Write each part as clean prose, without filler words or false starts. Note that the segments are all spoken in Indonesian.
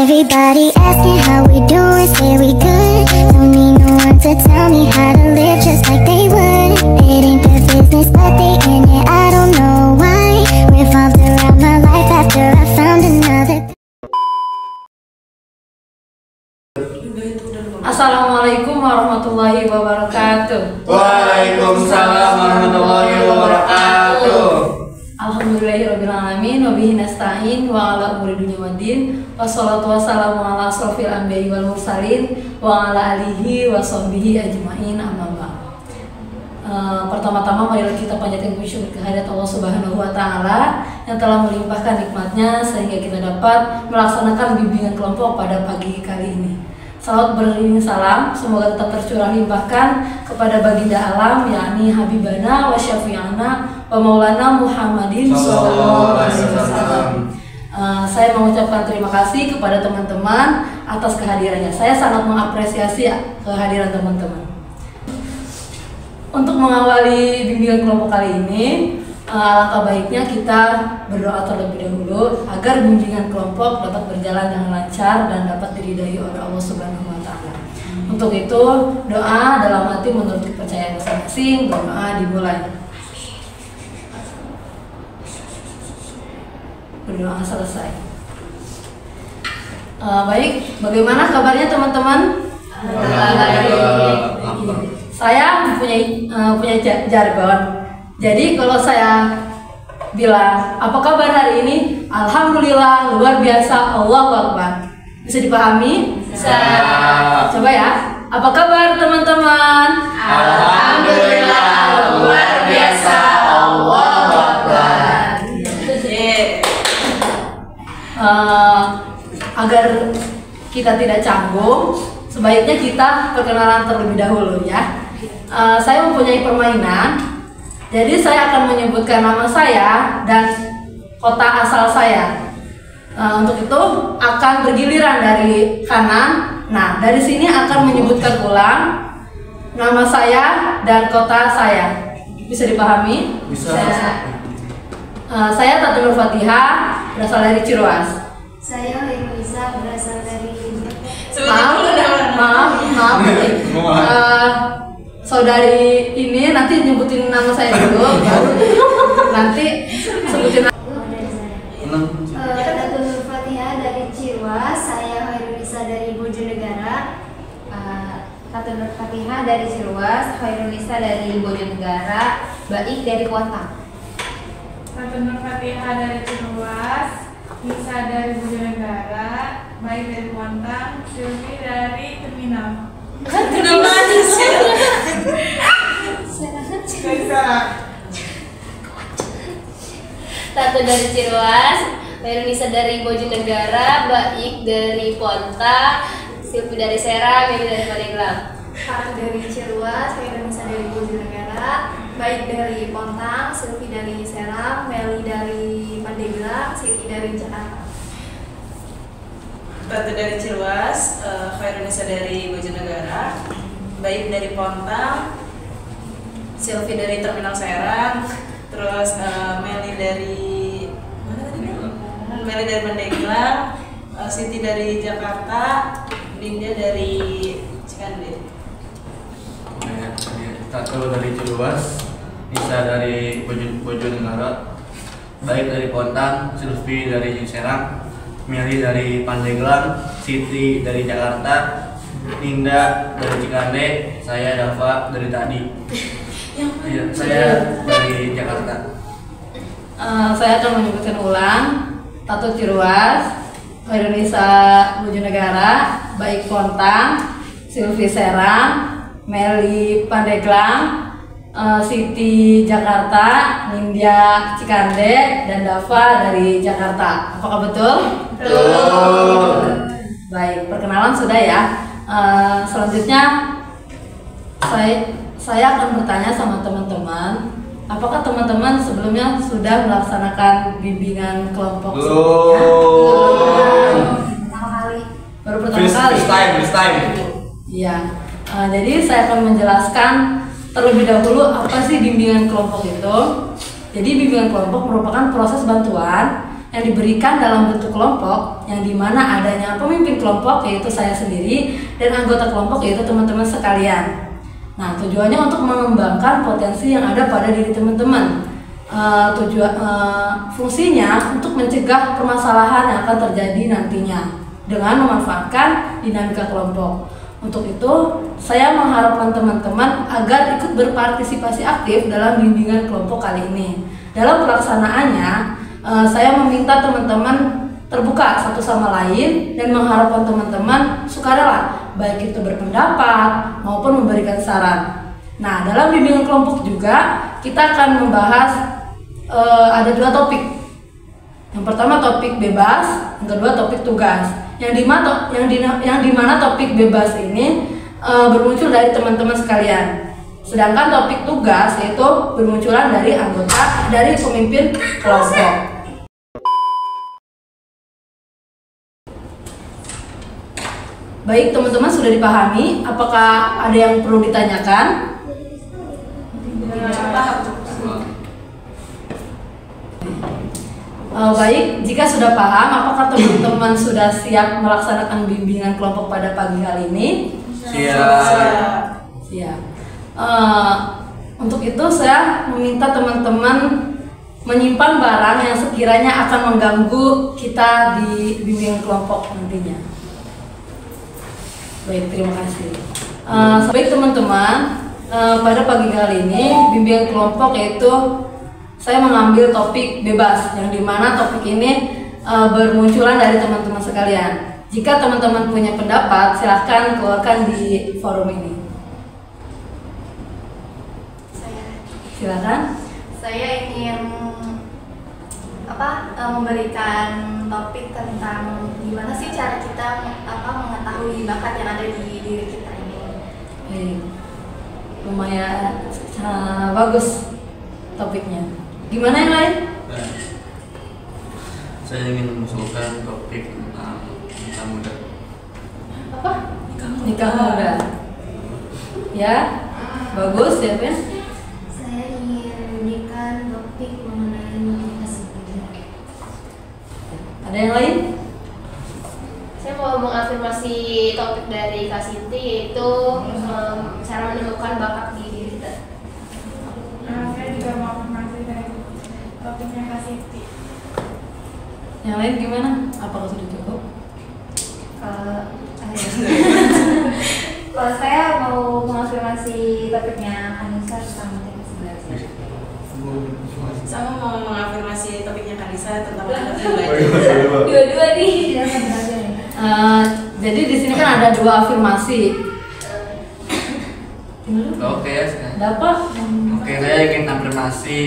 Everybody asking how we doing, say we good. Don't need no one to tell me how to live just like they would. It ain't their business, but they in it, I don't know why. Revolved around my life after I found another. Assalamualaikum warahmatullahi wabarakatuh. Waalaikumsalam warahmatullahi wabarakatuh. Alhamdulillahirrabbilalamin. Wabihi nasta'in wa ala umuri dunya waddin. Wassalatu wassalamu ala asrofil anbiya'i wal mursalin wa ala alihi wa sahbihi ajma'in, amma ba'd. Pertama-tama marilah kita panjatkan puji syukur kehadirat Allah Subhanahu wa taala yang telah melimpahkan nikmatnya sehingga kita dapat melaksanakan bimbingan kelompok pada pagi kali ini. Salawat beriring salam semoga tetap tercurah limpahkan kepada baginda alam, yakni Habibana wa Syafi'ana wa Maulana Muhammadin sallallahu alaihi wasallam. Saya mengucapkan terima kasih kepada teman-teman atas kehadirannya. Saya sangat mengapresiasi kehadiran teman-teman. Untuk mengawali bimbingan kelompok kali ini, alangkah baiknya kita berdoa terlebih dahulu agar bimbingan kelompok dapat berjalan dengan lancar dan dapat diridai oleh Allah Subhanahu wa taala. Untuk itu, doa dalam hati menurut kepercayaan masing-masing. Doa dimulai. Berdoa selesai. Baik, bagaimana kabarnya teman-teman? Saya punya jargon. Jadi kalau saya bilang apa kabar hari ini, alhamdulillah luar biasa, Allahu Akbar. Bisa dipahami? Bisa. Coba ya. Apa kabar teman-teman? Alhamdulillah luar biasa, Allahu Akbar. Agar kita tidak canggung, sebaiknya kita perkenalan terlebih dahulu ya. Saya mempunyai permainan. Jadi saya akan menyebutkan nama saya dan kota asal saya. Untuk itu akan bergiliran dari kanan. Nah, dari sini akan menyebutkan ulang nama saya dan kota saya. Bisa dipahami? Bisa. Saya Tatu Nur Fatihah, berasal dari Ciroas. Saya Lisa, berasal dari Maaf. Saudari ini nanti nyebutin nama saya dulu, baru nanti sebutin. Tatu Nur Fatihah dari Ciroas. Saya Lisa dari Bojonegara. Tatu Nur Fatihah dari Ciroas, Lisa dari Bojonegara, Baik dari Kuantang. Tatu Nur Fatihah dari Ciroas, Lisa dari Bojonegara, Baik dari Kuantang, Silvi dari Terminal. Kenapa sih? Tatu dari Ciroas, Lisa dari Bojonegara, Baik dari Pontang, Silvi dari Serang, Meli dari Pandeglang. Tatu dari Ciroas, Lisa dari Bojonegara, Baik dari Pontang, Silvi dari Serang, Meli dari Pandeglang, Siti dari Jakarta. Tatu dari Ciroas, Nisa dari Bojonegara, Baik dari Pontang, Silvi dari Terminal Serang, terus Meli dari Pandeglang, Siti dari Jakarta, Dinda dari Cikande. Tatu dari Ciroas, Nisa dari Bojonegara, Baik dari Pontang, Silvi dari Serang, Meli dari Pandeglang, Siti dari Jakarta, Dinda dari Cikande, saya Dava dari Tadi. Iya, saya dari Jakarta. Saya akan menyebutkan ulang. Tatu Ciroas, Nisa Bojonegara, Baik Pontang, Silvi Serang, Meli Pandeglang, Siti Jakarta, Nindya Cikande, dan Dava dari Jakarta. Apakah betul? Betul. Baik, perkenalan sudah ya. Selanjutnya saya akan bertanya sama teman-teman. Apakah teman-teman sebelumnya sudah melaksanakan bimbingan kelompok sebelumnya? Baru pertama kali. First time. Iya. Jadi saya akan menjelaskan terlebih dahulu apa sih bimbingan kelompok itu. Jadi bimbingan kelompok merupakan proses bantuan yang diberikan dalam bentuk kelompok yang dimana adanya pemimpin kelompok yaitu saya sendiri dan anggota kelompok yaitu teman-teman sekalian. Nah, tujuannya untuk mengembangkan potensi yang ada pada diri teman-teman. Fungsinya untuk mencegah permasalahan yang akan terjadi nantinya dengan memanfaatkan dinamika kelompok. Untuk itu, saya mengharapkan teman-teman agar ikut berpartisipasi aktif dalam bimbingan kelompok kali ini. Dalam pelaksanaannya, saya meminta teman-teman terbuka satu sama lain dan mengharapkan teman-teman sukarela, baik itu berpendapat maupun memberikan saran. Nah, dalam bimbingan kelompok juga kita akan membahas ada 2 topik. Yang pertama topik bebas, yang kedua topik tugas. Yang dimana topik bebas ini bermuncul dari teman-teman sekalian. Sedangkan topik tugas yaitu bermunculan dari pemimpin kelompok. Baik, teman-teman sudah dipahami? Apakah ada yang perlu ditanyakan? Baik, jika sudah paham, apakah teman-teman sudah siap melaksanakan bimbingan kelompok pada pagi hari ini? Siap. Siap. Untuk itu saya meminta teman-teman menyimpan barang yang sekiranya akan mengganggu kita di bimbingan kelompok nantinya. Baik, terima kasih. Baik teman-teman, pada pagi hari ini bimbingan kelompok yaitu saya mengambil topik bebas, yang dimana topik ini bermunculan dari teman-teman sekalian. Jika teman-teman punya pendapat, silahkan keluarkan di forum ini. Silakan. Saya ingin memberikan topik tentang gimana sih cara kita mengetahui bakat yang ada di diri kita ini. Baik, lumayan bagus topiknya. Gimana yang lain? Nah, saya ingin mengusulkan topik tentang nikah muda. Apa? Nikah muda. Ya, bagus ya, Ben. Saya ingin memberikan topik mengenai motivasi. Ada yang lain? Saya mau mengafirmasi topik dari Kak Siti, yaitu cara menemukan bakat di diri kita. Saya juga mau afirmasi dari topiknya Kak Siti. Yang lain gimana? Apakah sudah cukup? Kalau saya mau mengafirmasi topiknya Anissa tentang motivasi belajar. Sama mau mengafirmasi topiknya Kanisa tentang motivasi belajar. Dua-dua nih. Jadi di sini kan ada 2 afirmasi. Oke ya. Dapat? Oke, saya ingin afirmasi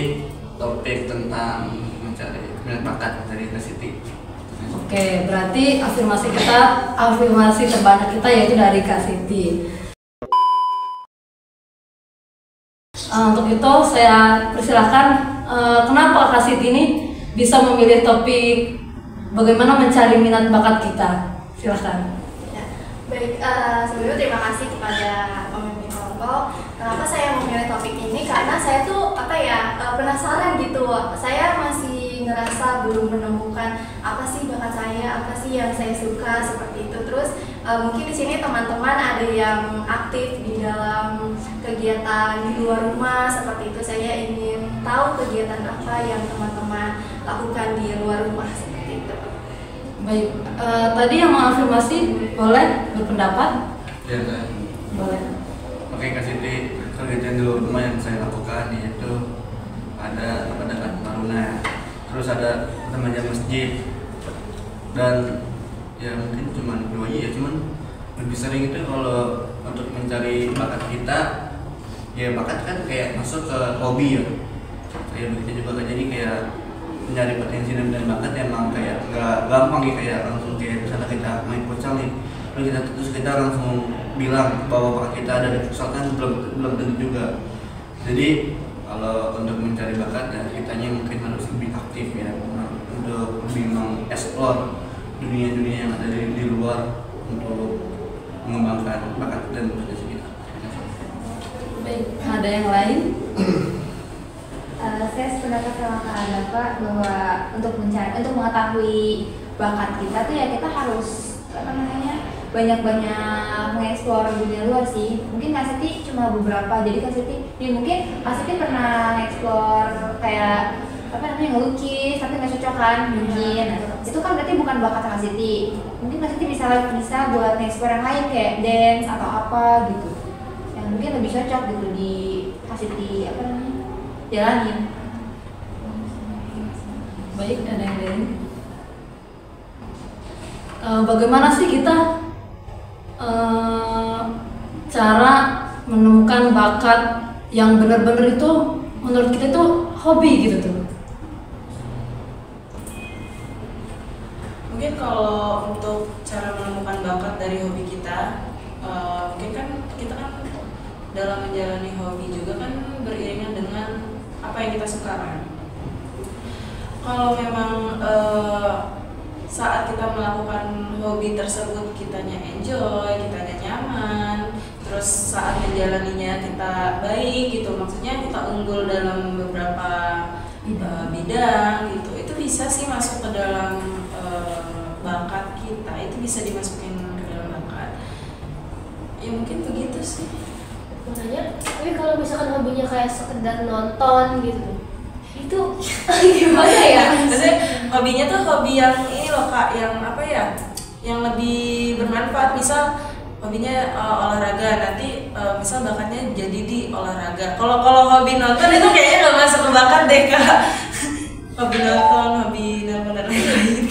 topik tentang mencari minat bakat dari Kak Siti. Oke, berarti afirmasi terbanyak kita yaitu dari Kak Siti. Untuk itu saya persilahkan, kenapa Kak Siti ini bisa memilih topik bagaimana mencari minat bakat kita? Silahkan. Ya, baik, sebelumnya terima kasih kepada pemimpin kelompok. Kenapa saya memilih topik ini? Karena saya tuh penasaran gitu. Saya masih ngerasa belum menemukan apa sih bakat saya, apa sih yang saya suka seperti itu. Terus mungkin di sini teman-teman ada yang aktif di dalam kegiatan di luar rumah seperti itu. Saya ingin tahu kegiatan apa yang teman-teman lakukan di luar rumah seperti itu. Baik, tadi yang mengafirmasi boleh berpendapat? Ya, Kak. Boleh. Oke, Kak Siti, kegiatan di luar rumah yang saya lakukan yaitu ada Kak Taruna, terus ada remaja masjid, dan ya mungkin cuma 2 ya, cuman lebih sering itu kalau untuk mencari bakat kita, ya bakat kan kayak masuk ke hobi ya, kayak begitu juga kan. Jadi kayak mencari potensi dan bakat emang kayak nggak gampang gitu, kayak langsung kayak misalnya kita main futsal nih, terus kita langsung bilang bahwa bakat kita ada di futsal kan belum tentu juga. Jadi kalau untuk mencari bakat ya kitanya mungkin harus lebih aktif ya, untuk lebih mengeksplor dunia-dunia yang ada di luar untuk mengembangkan bakat dan potensi kita. Baik, ada yang lain? Saya sependapat sama Kak Adafa bahwa untuk mengetahui bakat kita tuh ya kita harus apa namanya banyak-banyak mengeksplor dunia luar sih. Mungkin Kak Siti cuma beberapa, jadi Kak Siti mungkin Kak Siti pernah mengeksplor kayak apa namanya ngelukis tapi nggak cocok kan mungkin. Nah, itu kan berarti bukan bakat Kak Siti. Mungkin Kak Siti bisa buat mengeksplor yang lain kayak dance atau apa gitu yang mungkin lebih cocok gitu di Kak Siti apa namanya jalanin. Baik, ada yang lain? Bagaimana sih kita cara menemukan bakat yang benar-benar itu menurut kita itu hobi gitu tuh? Mungkin kalau untuk cara menemukan bakat dari hobi kita, mungkin kan kita kan dalam menjalani hobi juga kan beriringan dengan apa yang kita suka kan. Kalau memang saat kita melakukan hobi tersebut kitanya enjoy, kitanya nyaman, terus saat menjalaninya kita baik gitu, maksudnya kita unggul dalam beberapa bidang gitu, itu bisa sih masuk ke dalam bakat kita, itu bisa dimasukin ke dalam bakat. Ya mungkin begitu sih. Makanya, tapi kalau misalkan hobinya kayak sekedar nonton gitu, itu gimana ya? Maksudnya hobinya tuh hobi yang ini loh Kak, yang apa ya, yang lebih bermanfaat. Misal hobinya olahraga, nanti misal bakatnya jadi di olahraga. Kalau hobi nonton itu kayaknya nggak masuk ke bakat deh Kak. Hobi nonton, hobi dan lain-lain.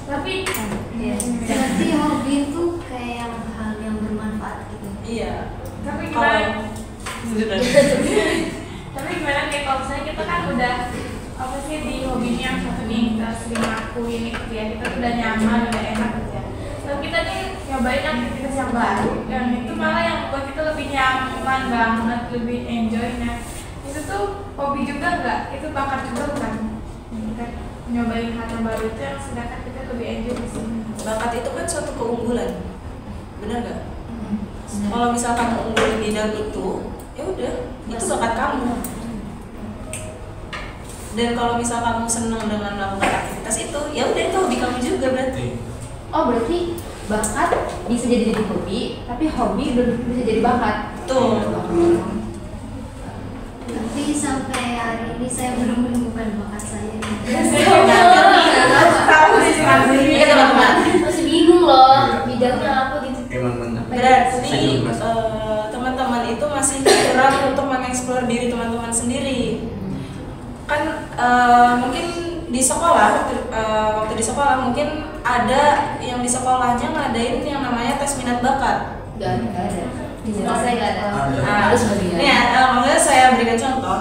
Tapi Berarti hobi itu kayak hal yang bermanfaat gitu. Iya. tapi gimana? Sudah. Tapi gimana kayak kalau misalnya kita kan udah apa sih di hobinya yang satu nih kita sering lakuin itu ya, kita udah nyaman, udah enak gitu ya. Tapi kita nih nyobain aktivitas yang baru, yang itu malah yang buat kita lebih nyaman banget, lebih enjoy. Nah itu tuh hobi juga nggak? Itu bakat juga bukan? Kita nyobain hal yang baru itu yang sedangkan kita lebih enjoy di sini. Bakat itu kan suatu keunggulan, benar nggak? Kalau misal kamu unggul di bidang itu, ya udah, itu bakat kamu. Dan kalau misal kamu senang dengan melakukan aktivitas itu, ya udah itu hobi kamu juga berarti. Oh berarti bakat bisa jadi hobi, tapi hobi bisa jadi bakat. Tuh. Tapi sampai hari ini saya belum menemukan bakat saya. Tahu sih Iya teman-teman. Masih bingung loh bidangnya apa gitu. Emang benar. Berarti teman-teman itu masih kurang untuk mengeksplor diri teman-teman sendiri. Kan mungkin di sekolah waktu di sekolah mungkin ada yang di sekolahnya ngadain yang namanya tes minat bakat. Gak ada. Di sekolah saya nggak ada. Harus bagian. Ini maksudnya saya berikan contoh.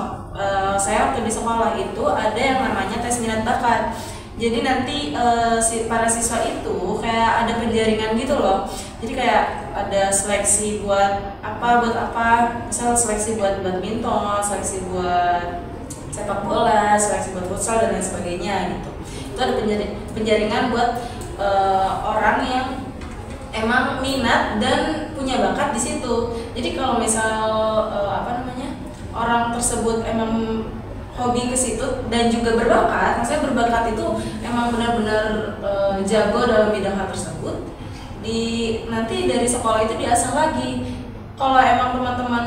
Saya waktu di sekolah itu ada yang namanya tes minat bakat. Jadi nanti para siswa itu kayak ada penjaringan gitu loh. Jadi kayak ada seleksi buat apa, misal seleksi buat badminton, seleksi buat sepak bola, seleksi buat futsal dan lain sebagainya gitu. Itu ada penjaringan buat orang yang emang minat dan punya bakat di situ. Jadi kalau misal orang tersebut emang hobi ke situ dan juga berbakat, maksudnya berbakat itu emang benar-benar jago dalam bidang hal tersebut, nanti dari sekolah itu diasah lagi. Kalau emang teman-teman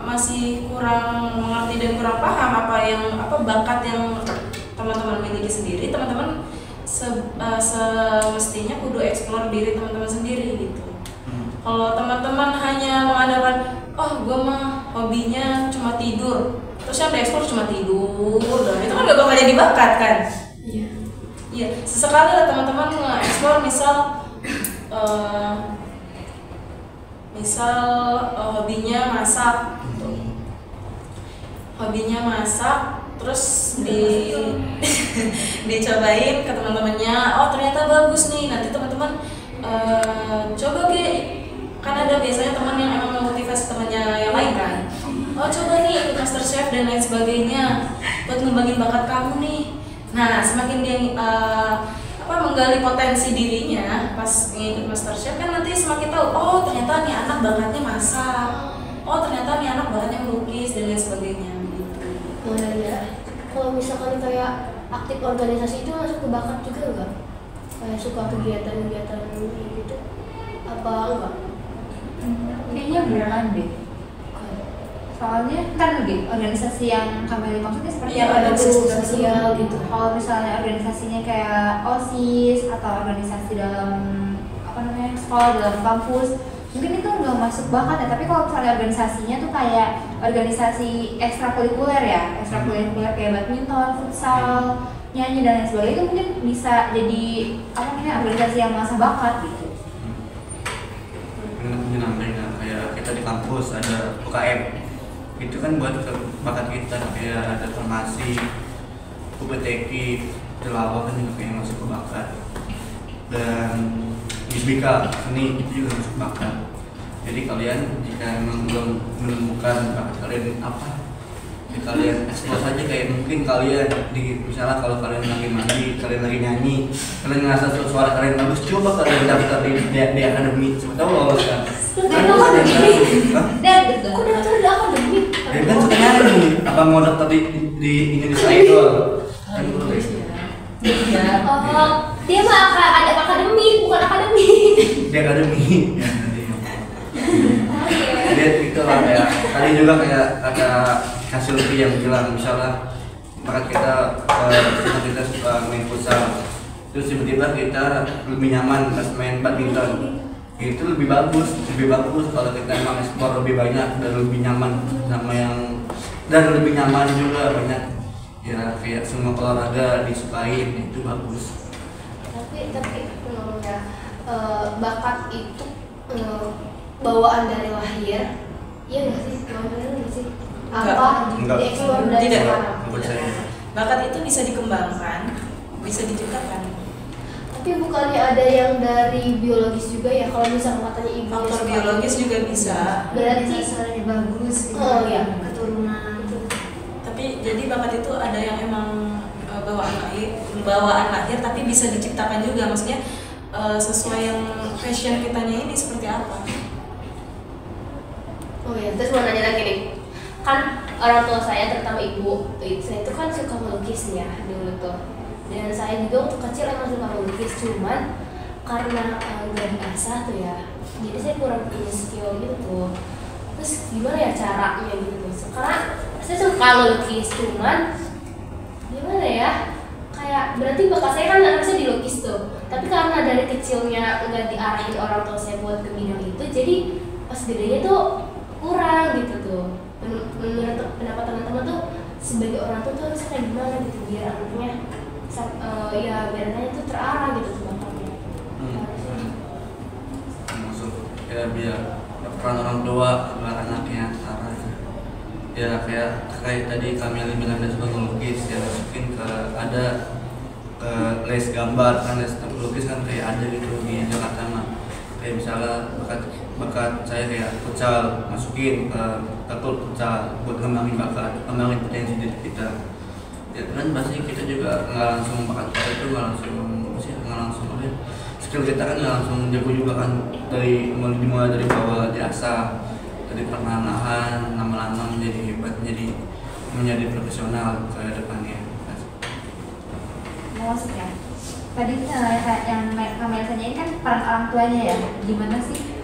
masih kurang mengerti dan kurang paham apa bakat yang teman-teman miliki sendiri, teman-teman semestinya kudu eksplor diri teman-teman sendiri gitu. Kalau teman-teman hanya mengandalkan, oh gue mah hobinya cuma tidur, terus yang dieksplor cuma tidur, dan itu kan gak bakal jadi bakat kan? Iya. Sesekali lah teman-teman nge-eksplor misal hobinya masak, gitu. Hobinya masak, terus dicobain ke teman-temannya, oh ternyata bagus nih, nanti teman-teman coba kan ada biasanya teman yang emang memotivasi temannya yang lain kan, oh coba nih ikut MasterChef dan lain sebagainya buat ngembangin bakat kamu nih. Nah semakin dia menggali potensi dirinya pas ngikut MasterChef kan nanti semakin tahu, oh ternyata nih anak bakatnya masak, oh ternyata nih anak bakatnya melukis dan lain sebagainya gitu. Kalau misalkan kayak aktif organisasi itu masuk ke bakat juga nggak? Kayak suka kegiatan-kegiatan gitu apa enggak? Kayaknya bukan deh. Soalnya kan deh organisasi yang kami maksudnya seperti Iya, apa organisasi tuh? sosial gitu. Kalau misalnya organisasinya kayak OSIS atau organisasi dalam apa namanya sekolah dalam kampus, mungkin itu nggak masuk bakat ya. Tapi kalau misalnya organisasinya tuh kayak organisasi ekstrakurikuler ya, ekstrakurikuler kayak badminton, futsal, nyanyi dan lain sebagainya, itu mungkin bisa jadi apa namanya organisasi yang masuk bakat gitu. Mungkin namanya kayak kita di kampus ada UKM, itu kan buat bakat kita, kayak ada farmasi, UPTK, tilawah kan juga kayak masuk ke bakat, dan Bisbika seni itu juga masuk bakat. Jadi kalian jika memang belum menemukan bakat kalian apa, jadi kalian explore saja. Kayak mungkin kalian di misalnya kalau kalian lagi mandi, kalian lagi nyanyi, kalian ngerasa suara kalian bagus, coba kalian daftar di akademi, coba tahu lolos kan. Dan betul. Kok daftar di akademik? Ya kan suka nyanyi, apa mau daftar di Indonesia Idol? Kan boleh. Ya, dia mah ada akademik, bukan akademik. Di akademi. Jadi itu lah kayak tadi juga kayak ada hasil yang bilang misalnya bakat kita suka main futsal, terus tiba-tiba kita lebih nyaman pas main badminton, itu lebih bagus kalau kita emang explore lebih banyak dan lebih nyaman sama yang dan lebih nyaman juga banyak ya, kayak semua olahraga disukain, itu bagus. Tapi menurutnya bakat itu bawaan dari lahir, iya nggak sih? Bawaan dari lahir nggak sih? Apa Enggak. dieksplor dari Tidak. sekarang? Menurut saya. Bakat itu bisa dikembangkan, bisa diciptakan. Tapi bukannya ada yang dari biologis juga ya? Kalau misalnya katanya ibu Faktor biologis juga bisa. berarti suaranya bagus gitu. Oh iya. Keturunan. Tapi jadi bakat itu ada yang emang bawaan lahir tapi bisa diciptakan juga, maksudnya sesuai yang passion kitanya ini seperti apa. Oh ya, terus mau nanya lagi nih, kan orang tua saya terutama ibu, saya itu kan suka melukis ya dulu tuh, dan saya juga waktu kecil emang suka melukis, cuman karena nggak diasah tuh ya, jadi saya kurang punya skill gitu tuh. Terus gimana ya caranya gitu tuh? Sekarang saya suka melukis, cuman gimana ya? Kayak berarti bakat saya kan harusnya dilukis tuh, tapi karena dari kecilnya nggak diarahin orang tua saya buat ke bidang itu, jadi pas gedenya tuh kurang gitu tuh. Menurut pendapat teman-teman tuh sebagai orang tua tuh harus kayak gimana gitu biar anaknya ya biar anaknya tuh terarah gitu tuh bakatnya. Masuk ya biar peran orang tua buat anaknya terarah. Ya kayak tadi kami bilang ada suka melukis, ya masukin ke ada ke les gambar kan, les melukis kan kayak ada gitu di Jakarta mah. Kayak misalnya bakat saya kayak futsal, masukin ke klub futsal buat ngembangin potensi diri kita. Ya kan pasti kita juga nggak langsung bakat kita itu nggak langsung skill kita kan nggak langsung jago juga kan, dimulai dari bawah diasah, dari perlahan-lahan lama-lama menjadi hebat, menjadi profesional ke depannya. Maksudnya tadi yang kami tanyain kan peran orang tuanya ya, gimana sih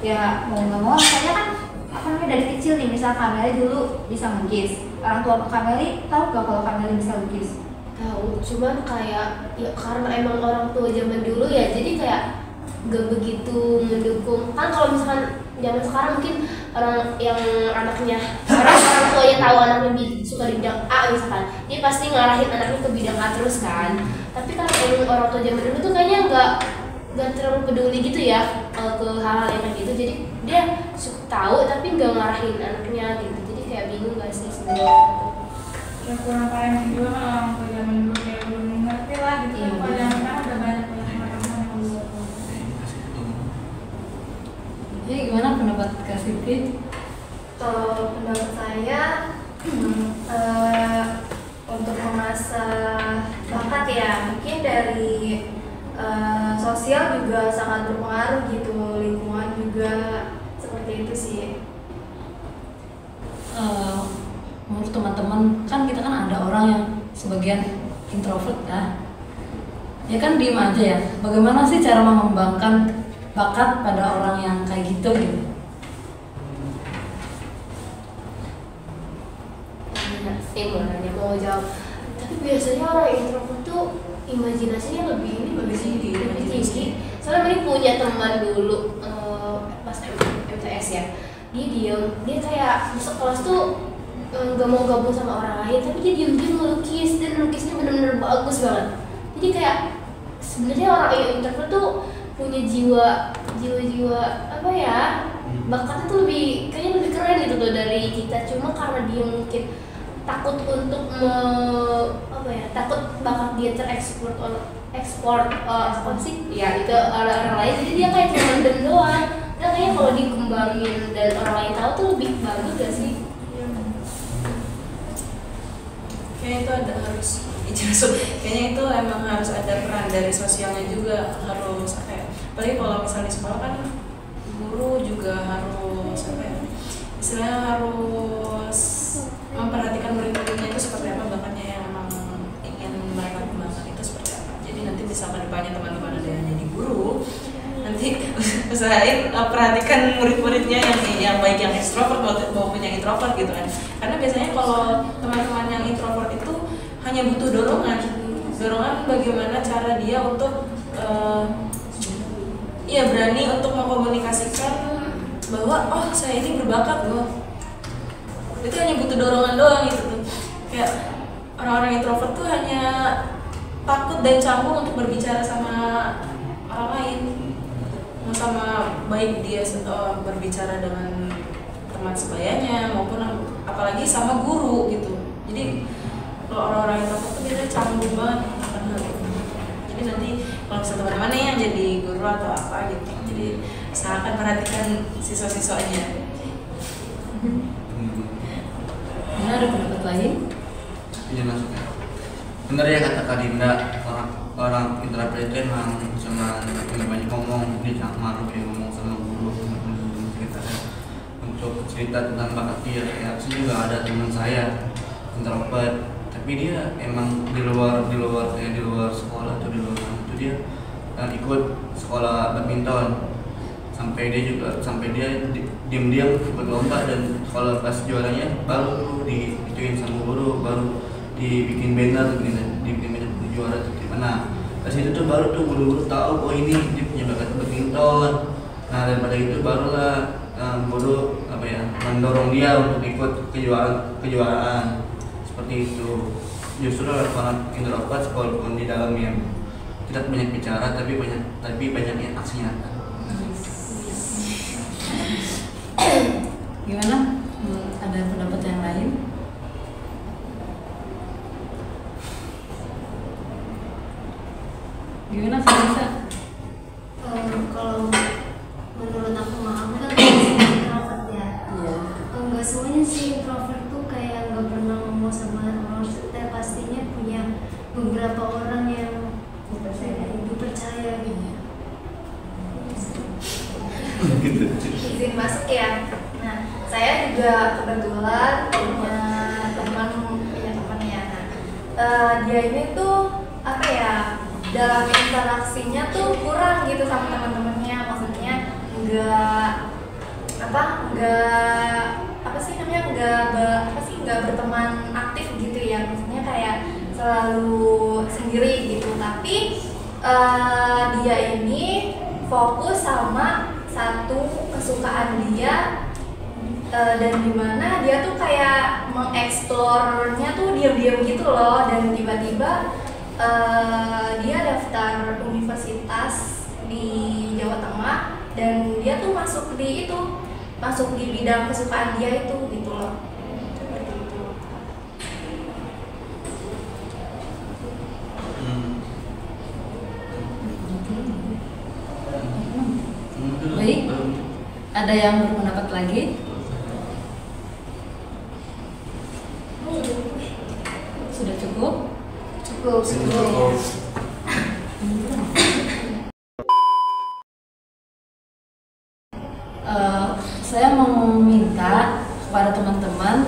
ya mau nggak mau saya kan apa namanya dari kecil nih, misal Kameli dulu bisa melukis, orang tua Kameli tahu gak kalau Kameli bisa lukis? Tahu, cuman kayak ya karena emang orang tua zaman dulu ya, jadi kayak gak begitu mendukung. Kan kalau misalkan zaman sekarang mungkin orang tuanya tahu anaknya suka di bidang A misalkan, dia pasti ngarahin anaknya ke bidang A terus kan. Tapi kan emang orang tua zaman dulu tuh kayaknya nggak terlalu peduli gitu ya ke hal-hal yang kayak gitu. Jadi dia suka tahu tapi nggak ngarahin anaknya gitu. Jadi kayak bingung gak sih sebenarnya? Ya kurang paham juga kan orang tua zaman dulu kayak belum ngerti lah gitu kan. Kalau zaman sekarang udah banyak teman-teman yang bisa. Jadi gimana pendapat Kak Siti? Kalau pendapat saya untuk mengasah bakat ya mungkin dari sosial juga sangat berpengaruh gitu, lingkungan juga seperti itu sih. Menurut teman-teman kan kita kan ada orang yang sebagian introvert ya kan diem aja ya. Bagaimana sih cara mengembangkan bakat pada orang yang kayak gitu gitu? Mau jawab. Tapi biasanya orang introvert tuh imajinasinya lebih tinggi. Soalnya ini punya teman dulu pas MTS ya. Dia diem, dia kayak masuk kelas tuh gak mau gabung sama orang lain, tapi dia diem-diem melukis dan lukisnya benar-benar bagus banget. Jadi kayak sebenarnya orang yang introvert tuh punya jiwa apa ya, bakatnya tuh kayaknya lebih keren gitu tuh dari kita. Cuma karena dia mungkin takut untuk takut bakat dia terekspor apa sih ya itu orang lain, jadi dia kayak cuma mendem doang. Dan kayaknya kalau dikembangin dan orang lain tahu tuh lebih bagus gak sih? Kayaknya itu kayaknya itu emang harus ada peran dari sosialnya juga, harus apalagi kalau misalnya di sekolah kan guru juga harus istilahnya harus memperhatikan murid-muridnya itu seperti apa bakatnya yang emang ingin mereka kembangkan itu seperti apa. Jadi nanti misalkan depannya teman-teman ada yang jadi guru, nanti usahain perhatikan murid-muridnya yang baik yang ekstrovert maupun yang introvert gitu kan. Karena biasanya kalau teman-teman yang introvert itu hanya butuh dorongan bagaimana cara dia untuk berani untuk mengkomunikasikan bahwa oh saya ini berbakat loh. Itu hanya butuh dorongan doang gitu tuh. Kayak orang-orang introvert tuh hanya takut dan canggung untuk berbicara sama orang lain, sama baik dia berbicara dengan teman sebayanya maupun apalagi sama guru gitu. Jadi kalau orang-orang introvert tuh biasanya canggung banget akan hal itu. Jadi nanti kalau misalnya teman-teman yang jadi guru atau apa gitu, jadi usahakan perhatikan siswa-siswanya. Ada pendapat lain? Iya maksudnya. Bener ya kata Kak Dinda, orang introvert itu emang cuma banyak ngomong, dia jangan malu kayak ngomong sama guru sekitarnya untuk cerita tentang bakat dia. Ya, saya juga ada teman saya introvert, tapi dia emang di luar sekolah atau di luar itu dia ikut sekolah badminton. Sampai dia diam-diam ikut lomba, dan kalau pas juaranya baru tuh diituin sama guru, baru dibikin banner juara tuh gimana. Pas itu tuh baru tuh guru-guru tahu oh ini dia punya bakat badminton. Nah daripada itu barulah guru mendorong dia untuk ikut kejuaraan seperti itu. Justru orang introvert walaupun di dalamnya tidak banyak bicara tapi banyaknya aksi nyata. Gimana? Ada pendapat yang lain? Gimana Vanessa? Kalau menurut aku kan introvert ya. Iya. Enggak semuanya sih introvert tuh kayak nggak pernah ngomong sama orang. Setiap pastinya punya beberapa orang yang dipercaya gitu. Izin masuk ya. Nah, saya juga kebetulan punya teman ya. Dia ini tuh dalam interaksinya tuh kurang gitu sama teman-temannya. Maksudnya nggak berteman aktif gitu ya. Maksudnya kayak selalu sendiri gitu. Tapi dia ini fokus sama satu kesukaan dia, dan dimana dia tuh kayak mengeksplornya tuh diam-diam gitu loh. Dan tiba-tiba dia daftar universitas di Jawa Tengah, dan dia tuh masuk di bidang kesukaan dia itu gitu loh. Seperti itu. Baik, ada yang berpendapat lagi? Sudah cukup? Cukup. Saya mau minta kepada teman-teman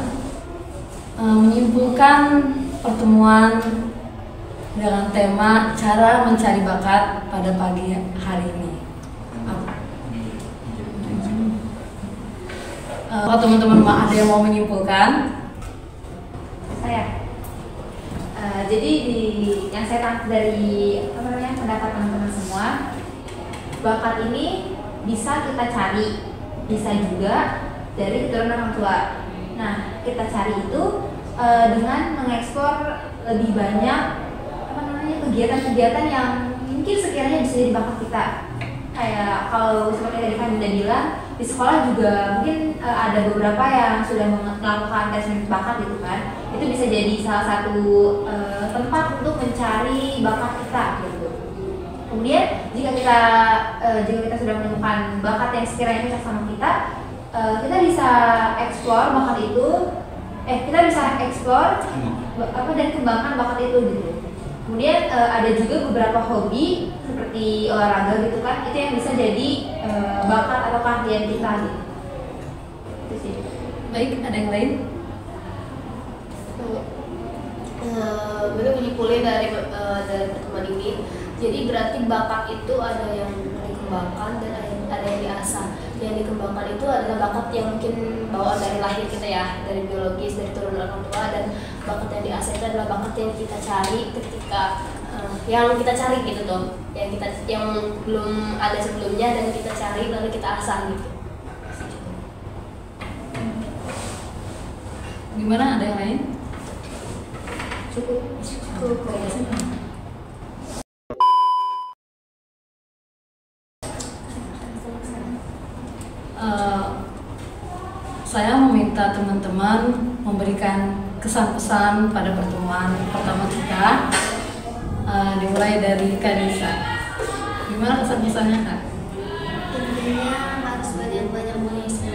menyimpulkan pertemuan dengan tema cara mencari bakat pada pagi hari ini. Kalau teman-teman ada yang mau menyimpulkan? Saya. Jadi yang saya tangkap dari pendapat teman-teman semua, bakat ini bisa kita cari, bisa juga dari keturunan orang tua. Nah, kita cari itu dengan mengeksplor lebih banyak kegiatan-kegiatan yang mungkin sekiranya bisa jadi bakat kita. Kayak kalau seperti tadi kan udah bilang, di sekolah juga mungkin ada beberapa yang sudah melakukan tes minat bakat gitu kan. Itu bisa jadi salah satu tempat untuk mencari bakat kita gitu. Kemudian jika kita sudah menemukan bakat yang sekiranya cocok sama kita, kita bisa eksplor bakat itu, kita bisa eksplor dan kembangkan bakat itu gitu. Kemudian ada juga beberapa hobi seperti olahraga gitu kan, itu yang bisa jadi bakat atau keahlian kita gitu. Itu sih. Baik, ada yang lain? Baru menyimpulkan dari pertemuan ini, jadi berarti bakat itu ada yang dikembangkan dan ada yang diasah. Yang dikembangkan itu adalah bakat yang mungkin bawaan dari lahir kita ya, dari biologis, dari turunan orang tua, dan bakat yang diasah itu adalah bakat yang kita cari ketika yang kita cari gitu tuh, yang belum ada sebelumnya dan kita cari lalu kita asah gitu. Gimana, ada yang lain? Cukup. Saya meminta teman-teman memberikan kesan-pesan pada pertemuan pertama kita, dimulai dari Kak Nisa. Gimana kesan-pesannya, Kak? Intinya harus banyak-banyak mengeksplor.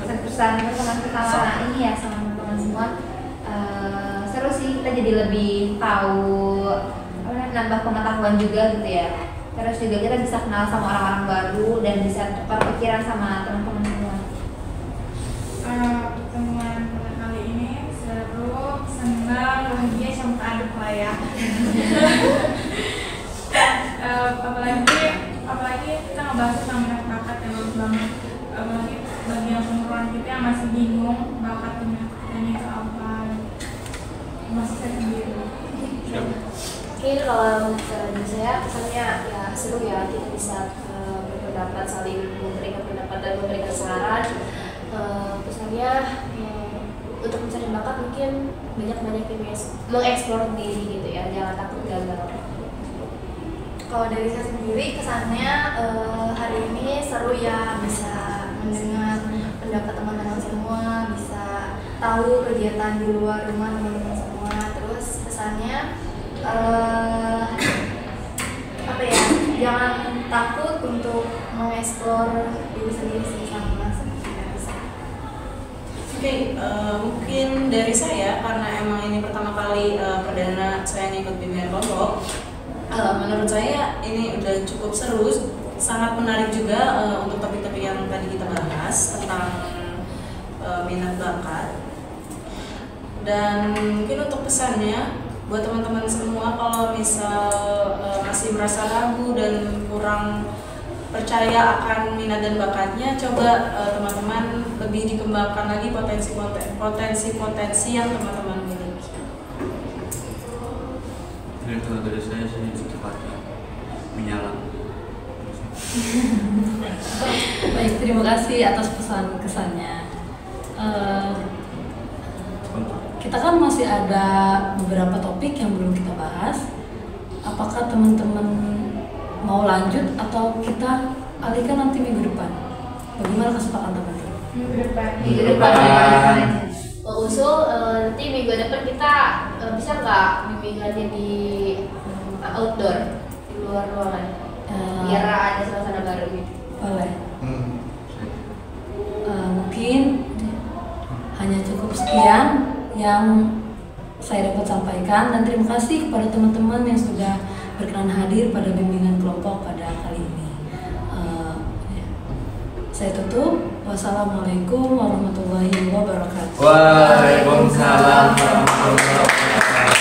Pesan pertemuan pertama ini ya sama teman-teman semua, seru sih, kita jadi lebih tahu, nambah pengetahuan juga gitu ya. Terus juga kita bisa kenal sama orang-orang baru dan bisa tukar pikiran sama teman-teman semua. Pertemuan kali ini seru, senang, bahagia, campur aduk lah ya. apalagi kita ngebahas tentang minat bakat yang bagus banget. Apalagi bagi yang umuran kita yang masih bingung bakat minat bakatnya itu apa, masih saya sendiri. Mungkin kalau dari saya kesannya ya seru ya, kita bisa berpendapat, saling memberikan pendapat dan memberikan saran. Pesannya untuk mencari bakat mungkin banyak-banyak mengeksplor diri gitu ya, jangan takut gagal. Kalau dari saya sendiri kesannya hari ini seru ya, bisa mendengar pendapat teman-teman semua, bisa tahu kegiatan di luar rumah teman-teman semua. Terus kesannya jangan takut untuk mengeksplor diri sendiri sama tidak bisa. Oke, mungkin dari saya karena emang ini pertama kali perdana saya ngikut bimbingan kelompok. Menurut saya ini udah cukup seru, sangat menarik juga untuk topik-topik yang tadi kita bahas tentang minat bakat. Dan mungkin untuk pesannya buat teman-teman semua, kalau misal masih merasa ragu dan kurang percaya akan minat dan bakatnya, coba teman-teman lebih dikembangkan lagi potensi-potensi yang teman-teman miliki. Jadi kalau dari saya sih secepatnya menyala. Baik, terima kasih atas pesan kesannya. Kita kan masih ada beberapa topik yang belum kita bahas. Apakah teman-teman mau lanjut atau kita alihkan nanti minggu depan? Bagaimana kesepakatan teman-teman? Minggu depan. Usul nanti minggu depan kita bisa nggak bimbingannya di outdoor, di luar ruangan, biar ada suasana baru gitu. Boleh. Mungkin hanya cukup sekian yang saya dapat sampaikan, dan terima kasih kepada teman-teman yang sudah berkenan hadir pada bimbingan kelompok pada kali ini. Saya tutup. Wassalamualaikum warahmatullahi wabarakatuh. Waalaikumsalam warahmatullahi wabarakatuh.